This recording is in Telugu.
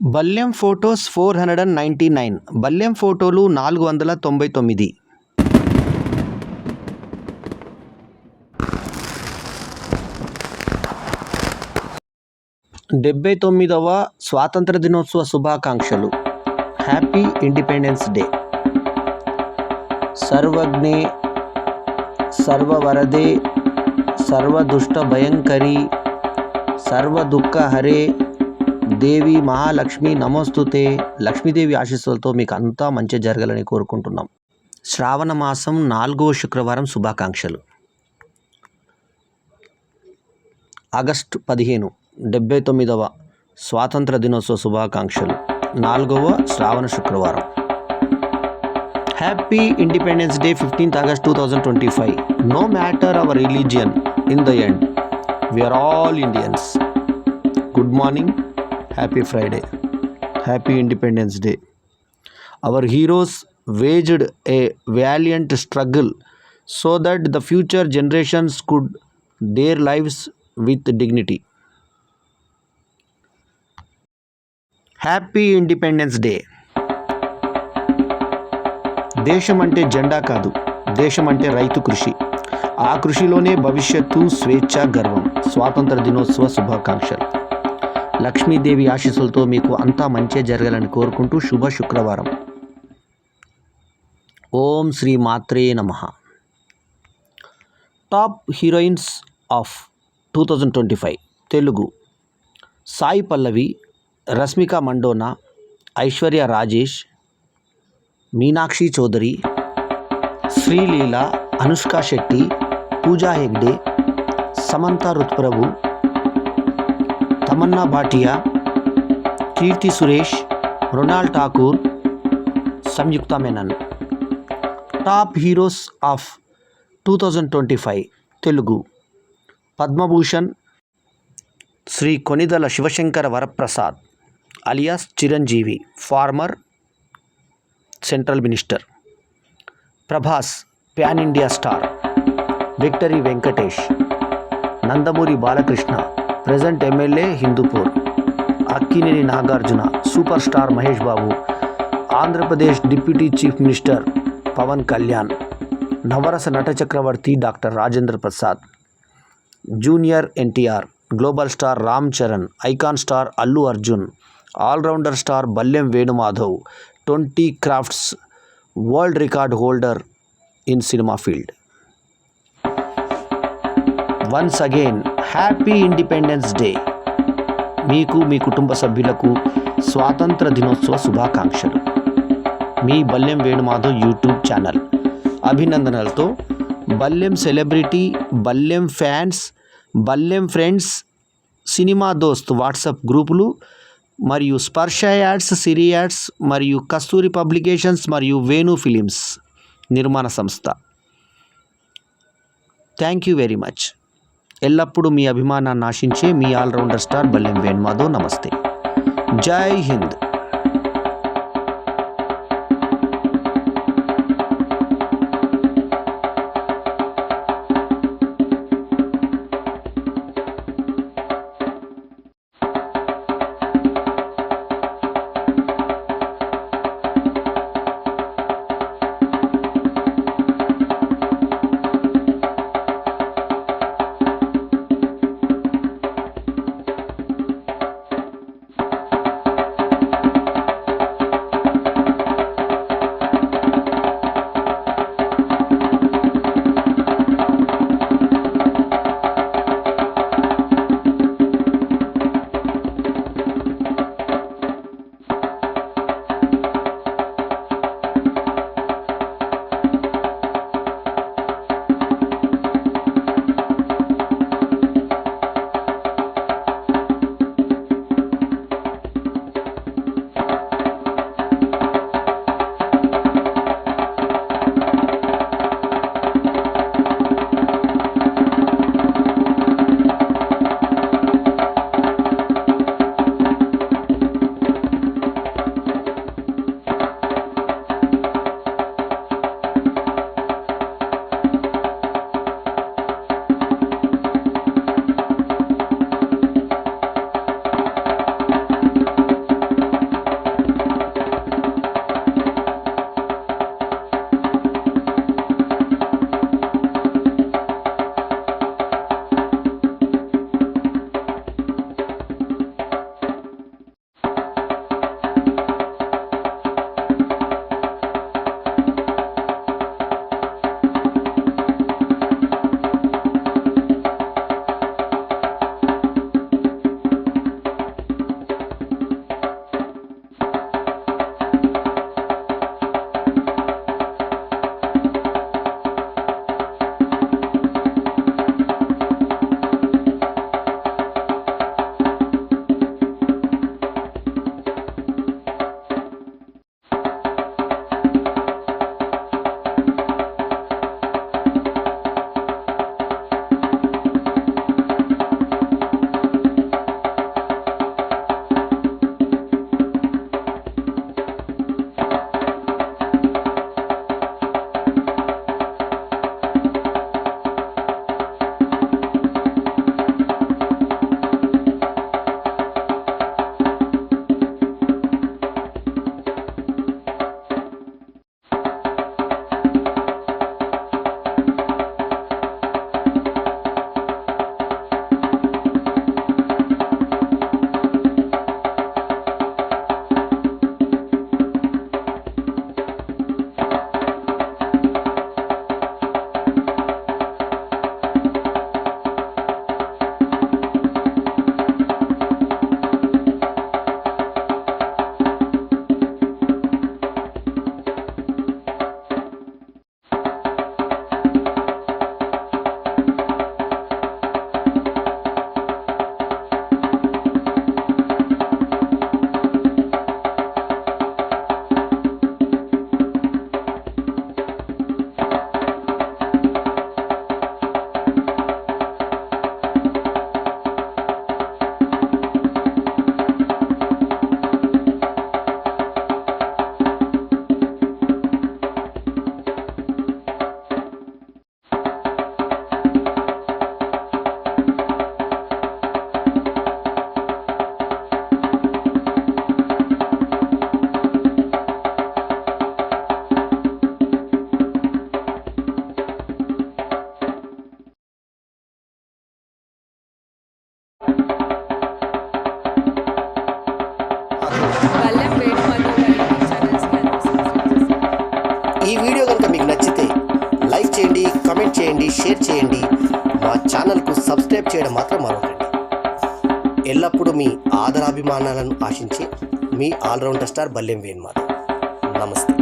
బల్యం ఫొటోస్ 499 బల్యం ఫోటోలు 499. 79వ స్వాతంత్ర దినోత్సవ శుభాకాంక్షలు. Happy independence day. సర్వజ్ఞే సర్వవరదే సర్వదుష్ట భయంకరి సర్వదుఃఖహరే దేవి మహాలక్ష్మి నమోస్తుతే. లక్ష్మీదేవి ఆశీస్సులతో మీకు అంతా మంచి జరగాలని కోరుకుంటున్నాం. శ్రావణ మాసం 4వ శుక్రవారం శుభాకాంక్షలు. ఆగస్టు 15 79వ స్వాతంత్ర దినోత్సవ శుభాకాంక్షలు. 4వ శ్రావణ శుక్రవారం. Happy independence day 15th August 2025. No matter our religion, in the end, we are all Indians. Good morning. Happy Friday. Happy Independence Day. Our heroes waged a valiant struggle so that the future generations could their lives with dignity. Happy independence day. దేశం అంటే జెండా కాదు, దేశం అంటే రైతు కృషి. ఆ కృషిలోనే భవిష్యత్తు, స్వేచ్ఛ, గర్వం. స్వాతంత్ర దినోత్సవ శుభాకాంక్షలు. లక్ష్మీదేవి ఆశీస్సులతో మీకు అంతా మంచి జరగాలని కోరుకుంటూ శుభ శుక్రవారం. ఓం శ్రీ మాత్రే నమః. Top heroines of 2025 Telugu. Sai Pallavi, Rashmika మండోనా, Aishwarya Rajesh, Meenakshi Chowdary, Sreeleela, Anushka Shetty, Pooja Hegde, Samantha రుత్ప్రభు, Tamannaah Bhatia, Keerthy Suresh, Mrunal Thakur, Samyukta Menon. Top heroes of 2025 Telugu. Padma Bhushan Shri Konidela Sivasankara Varaprasad alias Chiranjeevi, farmer central minister. Prabhas pan India star. Victory Venkatesh, Nandamuri Balakrishna, present MLA Hindupur. Akkineni Nagarjuna, super star Mahesh Babu, Andhra Pradesh deputy chief minister Pawan Kalyan. నవరస నట చక్రవర్తి doctor Rajendra Prasad. Junior NTR, global star Ram Charan, icon star Allu Arjun, allrounder star Balyam Venumadhav, 20 crafts world record holder in cinema field. Once again happy independence day. మీకు, మీ కుటుంబ సభ్యులకు స్వాతంత్ర దినోత్సవ శుభాకాంక్షలు. మీ బల్యం వేణుమాధవ్ యూట్యూబ్ ఛానల్. అభినందనలతో Balyam celebrity, Balyam fans, Balyam friends, cinema Dost WhatsApp గ్రూపులు మరియు స్పర్శ యాడ్స్, సిరి యాడ్స్ మరియు కస్తూరి పబ్లికేషన్స్ మరియు వేణు ఫిలిమ్స్ నిర్మాణ సంస్థ. Thank you very much. ఎల్లప్పుడూ మీ అభిమానాన్ని ఆశించే మీ ఆల్రౌండర్ స్టార్ బల్యం వేణుమాధవ్. నమస్తే. జై హింద్. షేర్ చేయండి. మా ఛానల్కు సబ్స్క్రైబ్ చేయడం మాత్రం మరొకండి. ఎల్లప్పుడూ మీ ఆదరాభిమానాలను ఆశించే మీ ఆల్రౌండర్ స్టార్ బల్లెం వేణుమాధవ్. నమస్తే.